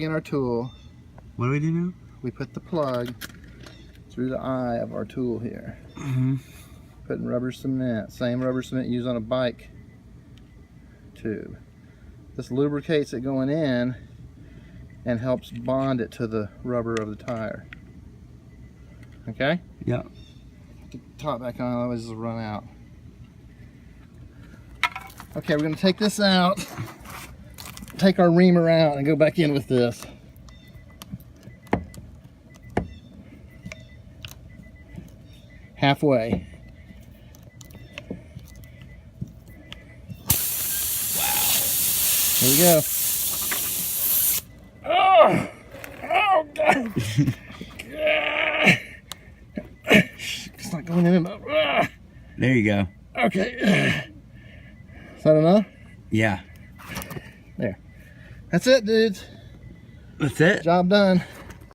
In our tool, What do we do now? we put the plug through the eye of our tool here. Putting rubber cement, same rubber cement used on a bike tube. This lubricates it going in and helps bond it to the rubber of the tire. Okay? Yeah. Get the top back on, otherwise it'll run out. Okay, we're going to take this out, take our reamer out, and go back in with this. Halfway. There we go. Oh! Oh, God! It's not going in enough. There you go. Okay. Is that enough? Yeah. There. That's it, dudes. That's it? Job done.